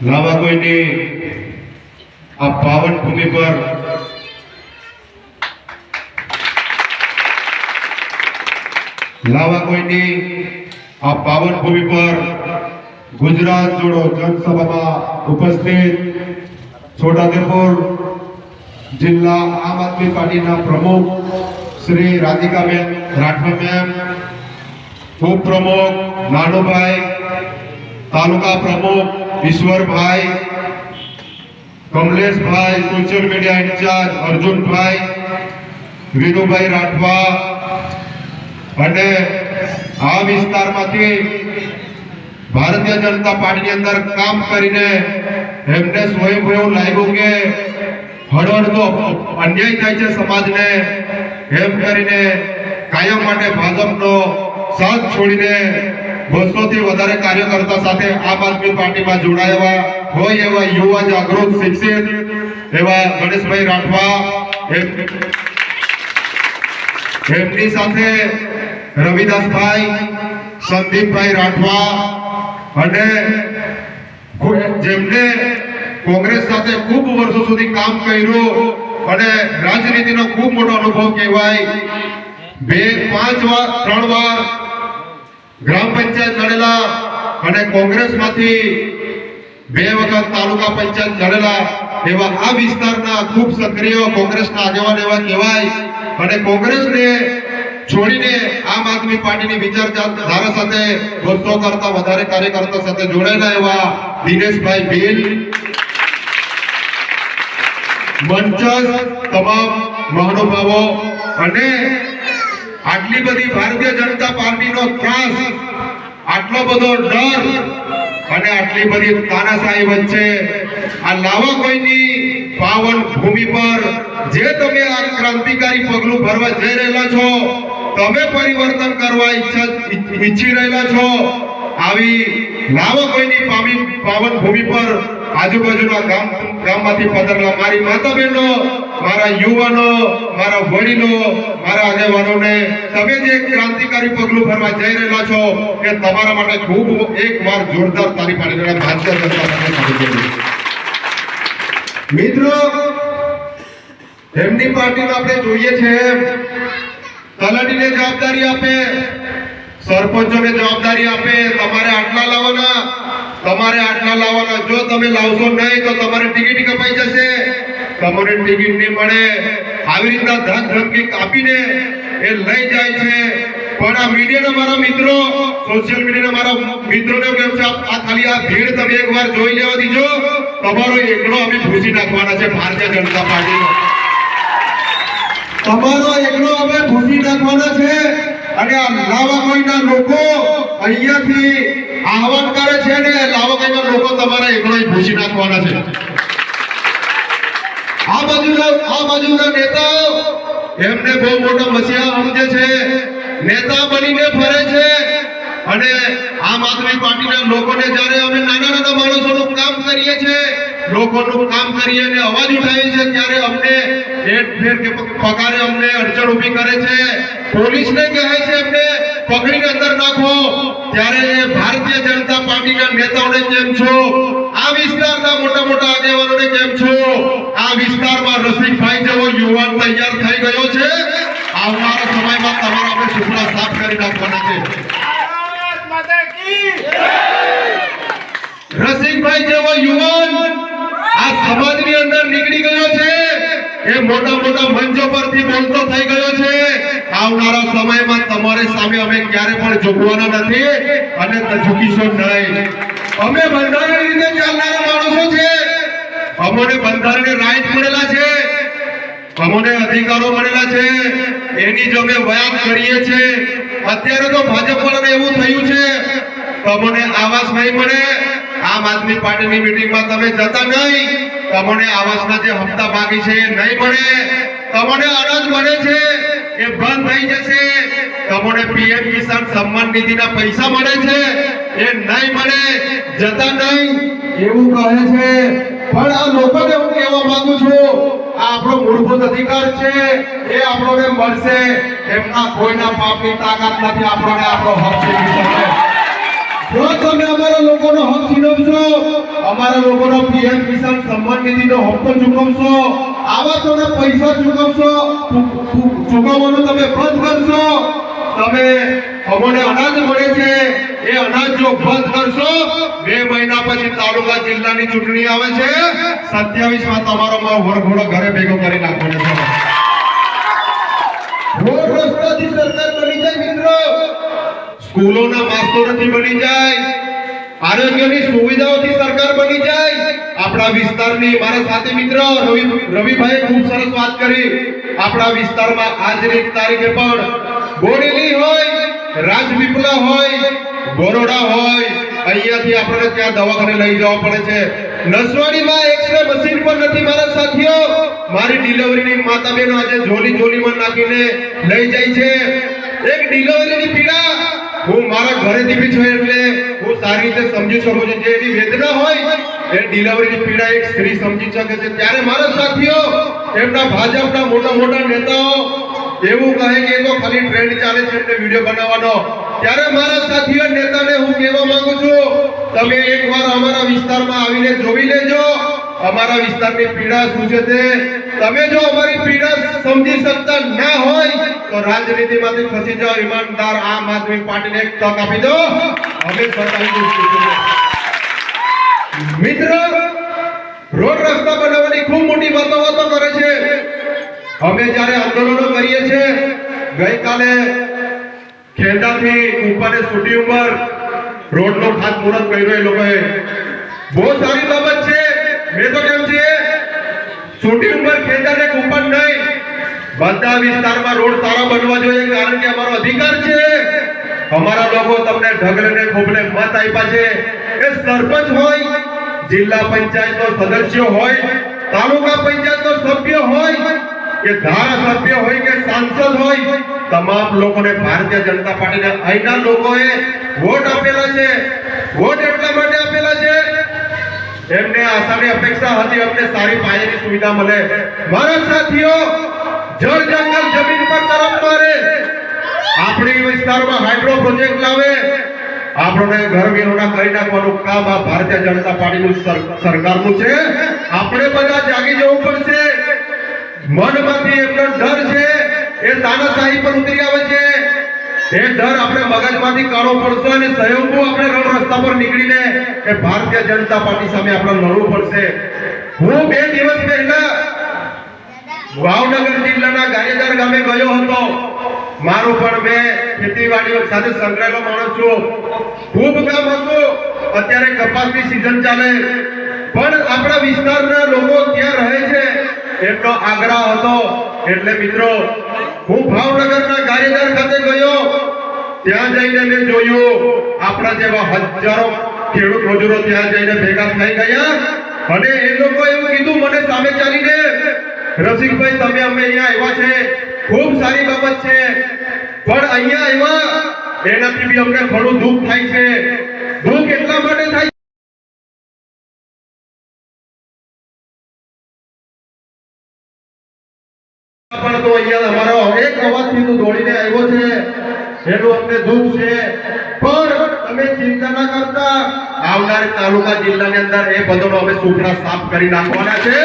લાવા કોઈની આ પાવન ભૂમિ પર લાવા કોઈની આ પાવન ભૂમિ પર ગુજરાત જોડો જનસભામાં ઉપસ્થિત છોટાઉદેપુર જિલ્લા આમ આદમી પાર્ટીના પ્રમુખ શ્રી રાધિકાબેન રાઠવા મેમ, ઉપપ્રમુખ નાનુભાઈ, તાલુકા પ્રમુખ Ishwarbhai, Kamleshbhai, social media incharge Arjunbhai, Vinubhai Rathwa અને આ વિસ્તારમાંથી ભારતીય જનતા પાર્ટીની અંદર કામ કરીને એમને સ્વયં એવું લાગ્યું કે હળવળનો અન્યાય થાય છે સમાજને, એમ કરીને કાયમ માટે ભાજપનો સાથ છોડીને 200 થી વધારે કાર્યકર્તા સાથે આમ આદમી પાર્ટીમાં જોડાયા હોય એવા યુવા જાગૃત શિક્ષિત એવા ગણેશભાઈ રાઠવા, એમની સાથે રવિદાસભાઈ, સંદીપભાઈ રાઠવા અને જેમને કોંગ્રેસ સાથે ખૂબ વર્ષો સુધી કામ કર્યું અને રાજનીતિનો ખૂબ મોટો અનુભવ કહેવાય, 3 વાર ગ્રામ પંચાયત લડેલા અને કોંગ્રેસમાંથી 2 વખત તાલુકા પંચાયત લડેલા એવા આ વિસ્તારના ખૂબ સક્રિય કોંગ્રેસના આગેવાન એવા કહેવાય અને કોંગ્રેસને છોડીને આમ આદમી પાર્ટીની વિચારધારા સાથે 200 કરતા વધારે કાર્યકર્તા સાથે જોડાયેલા એવા દિનેશભાઈ ભીલ, મંચસ તમામ મહાનુભાવો અને આટલી બધી ભારતીય જનતા પાર્ટીનો ત્રાસ, આટલો બધો ડર અને આટલી બધી તાનાશાહી વચ્ચે આ લાવા કોઈની પાવન ભૂમિ પર જે તમે આ ક્રાંતિકારી પગલું ભરવા જઈ રહેલા છો, તમે પરિવર્તન કરવા ઈચ્છી રહેલા છો, આવી લાવા કોઈની પાવન ભૂમિ પર આજુબાજુના ગામમાંથી પધારેલા મારી માતા બહેનો, મારા યુવાનો, મારા વડીલો, મારા આગેવાનોને તમે જે ક્રાંતિકારી પગલું ભરવા જઈ રહેલા છો એ તમારા માટે ખૂબ એકવાર જોરદાર તાળી પાડીને ભારતીય જનતા પાર્ટી. મિત્રો, એમની પાર્ટીમાં આપણે જોઈએ છે તલાટીને જવાબદારી આપે, સરપંચોને જવાબદારી આપે, તમારે આટલા લાવવાના, તમારે આટલા લાવવાના, જો તમે લાવશો નહીં તો તમારે ટિકિટ કપાઈ જશે, તમને ટિકિટ નહીં મળે, આવી રીતના ધક ધમકી આપીને એ લઈ જાય છે. પણ આ મીડિયાના મારા મિત્રો, સોશિયલ મીડિયાના મારા મિત્રોને કેમ છે, આ ખાલી આ ભીડ તમે એકવાર જોઈ લેવા દીજો, તમારો એકલો અમે ભૂસી નાખવાના છે ભારતીય જનતા પાર્ટીનો, તમારો એકલો અમે ભૂસી નાખવાના છે. અને આ લાવા કોઈના લોકો અહીંયાથી આહવાન કરે છે ને લાવા કોઈના લોકો તમારા એકલો ભૂસી નાખવાના છે. આ બાજુના નેતાઓ એમને બહુ મોટા મસીહા સમજે છે, નેતા બનીને ફરે છે અને આમ આદમી પાર્ટીના લોકોને જ્યારે અમે નાના માણસોનું કામ કરીએ છીએ, લોકોનું કામ કરીએ અને અવાજ ઉઠાવીએ છીએ ત્યારે અમને હેરફેર કે પગારે અમને અડચણ ઊભી કરે છે, પોલીસને કહે છે અમને પકડીને અંદર નાખો. ત્યારે ભારતીય જનતા પાર્ટીના નેતાઓને કેમ છો, આ વિસ્તારના મોટા આગેવાનોને કેમ છો, આ વિસ્તારમાં રસિકભાઈ જેવો યુવાન તૈયાર થઈ ગયો છે, આવનારા સમયમાં તમારા આપણે સુપડા સાફ કરી નાખવાના છે. રસિકભાઈ જેવો યુવાન આ સમાજની અંદર નીકળી ગયો છે, એ મોટા મંચો પરથી બોલતો થઈ ગયો છે. આવનારા સમયમાં તમારી સામે અમે ક્યારે પણ ઝૂકવાના નથી અને ઝૂકીશું નહીં. અમે બંધારણની રીતે ચાલનારા માણસો છે, અમને બંધારણની રાઈટ મળેલા છે, અમને અધિકારો મળેલા છે, એની જ અમે વાત કરીએ છીએ. અત્યારે તો ભાજપ વાળાને એવું થયું છે તમને આવાસ નહીં મળે, આમ આદમી પાર્ટીની મીટિંગમાં તમે જતા નહીં, તમને આવાસના જે હપ્તા બાકી છે એ નહીં મળે, તમને અનાજ મળે છે એ બંધ થઈ જશે, તમને પીએમ કિસાન સન્માન નિધિના પૈસા મળે છે એ નહીં મળે, જતા નહીં એવું કહે છે. પણ આ લોકોને હું કહેવા માંગુ છું, આ આપણો મૂળભૂત અધિકાર છે, એ આપણને મળશે. એમના કોઈના પાપની તાકાત નથી આપણને આપણો હક છીનવી શકે. જો તમે અમારા લોકોનો હક છીનવશો, અમારા લોકોનો પીએમ કિસાન સન્માન નિધિનો હપ્તો ચૂકવશો, આવાસોના પૈસા ચૂકવવાનું તમે બંધ કરશો, તમે અમને અનાજ મળે છે એ અનાજ જો બંધ કરશો, 2 મહિના પછી તાલુકા જિલ્લાની ચૂંટણી આવે છે, 27 માં તમારો વરઘોડો ઘરે ભેગો કરી નાખવાનો છે. રોડ રસ્તાથી સરકાર બની જાય મિત્રો, સ્કૂલોના માસ્તરોથી બની જાય, આરોગ્યની સુવિધાઓથી સરકાર બની જાય. આપણા વિસ્તારની મારા સાથે મિત્ર રવિભાઈએ ખૂબ સરસ વાત કરી. આપણા વિસ્તારમાં આજની તારીખે પણ બોડેલી હોય, રાજપીપળા હોય, બરોડા હોય, અહીંયાથી આપણે ત્યાં દવાખાને લઈ જવા પડે છે. નસવાડીમાં એક્સરે મશીન પણ નથી મારા સાથીઓ. મારી ડિલિવરીની માતા બહેનો આજે જોલીમાં નાખીને લઈ જાય છે. એક ડિલિવરીની પીડા હું મારા ઘરેથી બી છું એટલે હું સારી રીતે સમજી શકું છું. જે એની વેદના હોય એ ડિલિવરીની પીડા એક સ્ત્રી સમજી શકે છે. ત્યારે મારા સાથીઓ, એમના ભાજપના મોટા નેતાઓ એવું કહે કે એ તો ખાલી ટ્રેન્ડ ચાલે છે એટલે વિડીયો બનાવવાનો. ત્યારે મારા સાથીઓ નેતાને હું કહેવા માંગુ છું, તમે એકવાર અમારા વિસ્તારમાં આવીને જોઈ લેજો અમારા વિસ્તારની પીડા શું છે તે. તમે જો અમારી પીડા સમજી શકતા ના હોય તો રાજનીતિમાંથી ખસી જાઓ. ઈમાનદાર આમ આદમી પાર્ટીને એક તક આપી દો, અમે બતાવી દઈશું. મિત્ર, રોડ રસ્તા બનાવવાની ખૂબ મોટી વાતો કરે છે. અમે જ્યારે આંદોલનો કરીએ છીએ, ગઈકાલે ખેડાથી ઉપરને સુટી ઉંમર રોડનો ખાતમુહૂર્ત કર્યો એ લોકોએ. બહુ સારી બાબત છે. મેં તો કેમ છે સુટી ઉંમર ખેડાને ઉપર નહીં, બધા વિસ્તારમાં રોડ સારા બનવા જોઈએ, કારણ કે અમારો અધિકાર છે. અમારા લોકો તમને ઢગલે ખોબલે મત આપ્યા છે. એ સરપંચ હોય, જિલ્લા પંચાયતનો સદસ્ય હોય, તાલુકા પંચાયતનો સભ્ય હોય કે ધારાસભ્ય હોય કે સાંસદ હોય, તમામ લોકોને ભારતીય જનતા પાર્ટીને અહીંના લોકોએ વોટ આપેલા છે. વોટ એટલા માટે આપેલા છે, એમને આશાની અપેક્ષા હતી અમને સારી પાયાની સુવિધા મળે. મારા સાથીઓ, જળ જંગલ જમીન પર તરફ મારે, આપણી વિસ્તારમાં હાઇડ્રો પ્રોજેક્ટ લાવે, આપણને ગરમીઓના કરી નાખવાનું કામ આ ભારતીય જનતા પાર્ટીનું સરકારનું છે. આપણે બધા જાગી જવું પડશે. મનમાંથી એમનો ડર છે એ તાનાશાહી પર ઉતરી આવે છે. એ ડર આપણે મગજમાંથી કાઢવો પડશે અને સહયોગો આપણે રોડ રસ્તા પર નીકળીને એ ભારતીય જનતા પાર્ટી સામે આપણે લડવું પડશે. હું 2 દિવસ પહેલા ભાવનગર જિલ્લાના ગારિયાધાર ગામે ગયો હતો. મારું પણ મેં ખેતીવાડીઓ સાથે સંકળાયેલો માણસ છું. ખૂબ કામ હતું. અત્યારે કપાસની સિઝન ચાલે, પણ આપણા વિસ્તારના લોકો ત્યાં રહે છે એમનો આગ્રહ હતો. એટલે મિત્રો, હું ભાવનગરના ગારિયાધાર ખાતે ગયો. ત્યાં જઈને મેં જોયું આપણા જેવા હજારો ખેડૂત મજૂરો ત્યાં જઈને ભેગા થઈ ગયા અને એ લોકો એવું કીધું મને સામે ચાલીને, રસિકભાઈ તમે અમે અહીંયા આવ્યા છે, ખૂબ સારી બાબત છે, પણ અહીંયા આવ્યા એનાથી બી અમને ઘણું દુઃખ થાય છે. દુઃખ એટલા માટે થાય પણ તો અહીંયા અમારો એક અવાજથી તું દોડીને આવ્યો છે એનું અમને દુઃખ છે. પણ તમે ચિંતા ના કરતા, આવનાર તાલુકા જિલ્લાની અંદર એ બધોનો અમે સુખડા સાફ કરી નાખવાના છે.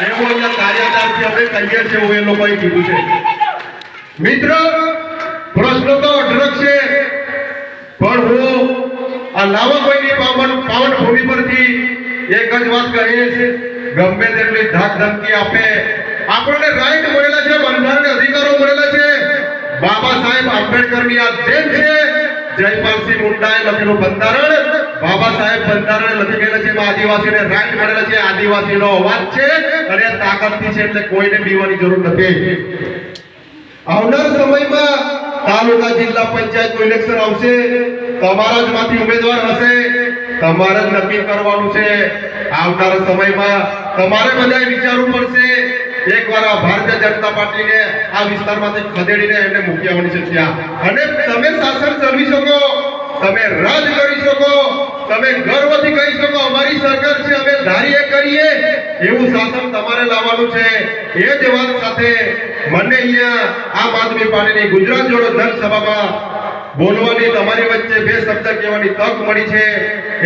એવું અહીંયા કાર્યકર્તાથી અમે કહીએ છીએ, એવું એ લોકોએ કીધું છે. મિત્ર, પ્રશ્નો તો અઢળક છે, પણ હું આ લાવા કોઈની પાવન ભૂમિ પરથી એક જ વાત કહીશ, ગમે તેટલી ધાક ધમકી આપે, આપણને રાઈટ મળેલા છે, બંધારણીય અધિકારો મળેલા છે. બાબા સાહેબ આંબેડકરની આ દેન છે. જયપાલસિંહ મુંડાએ લખેલું બંધારણ, બાબા સાહેબ બંધારણ લખી ગયેલા છે. એમાં આદિવાસીને રાઈટ મળેલા છે. આદિવાસીનો અવાજ છે અને તાકાતથી છે, એટલે કોઈને બીવાની જરૂર નથી. આવનાર સમયમાં તાલુકા જિલ્લા પંચાયતનું ઇલેક્શન આવશે. તમારા જ માંથી ઉમેદવાર હશે, તમારે જ નક્કી કરવાનું છે. આવનાર સમયમાં તમારે બધાએ વિચારવું પડશે. એકવાર આ ભારતીય જનતા પાર્ટીને આ વિસ્તારમાંથી ખદેડીને એમને મૂકી આવવાની છે ત્યાં, અને તમે શાસન ચલાવી શકો, તમે રાજ કરી શકો, તમે ગર્વથી કહી શકો અમારી સરકાર છે, અમે ધારીએ કરીએ એવું શાસન તમારે લાવવાનું છે. એ જ વાત સાથે મને અહીંયા આમ આદમી પાર્ટીની ગુજરાત જોડો જનસભામાં બોલવાની તમારી વચ્ચે બે શબ્દ કહેવાની તક મળી છે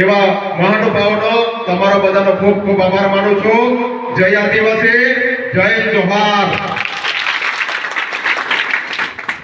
એવા મહાનુભાવોનો તમારો બધાનો ખૂબ ખૂબ આભાર માનું છું. જય આદિવાસી, જય જોહાર.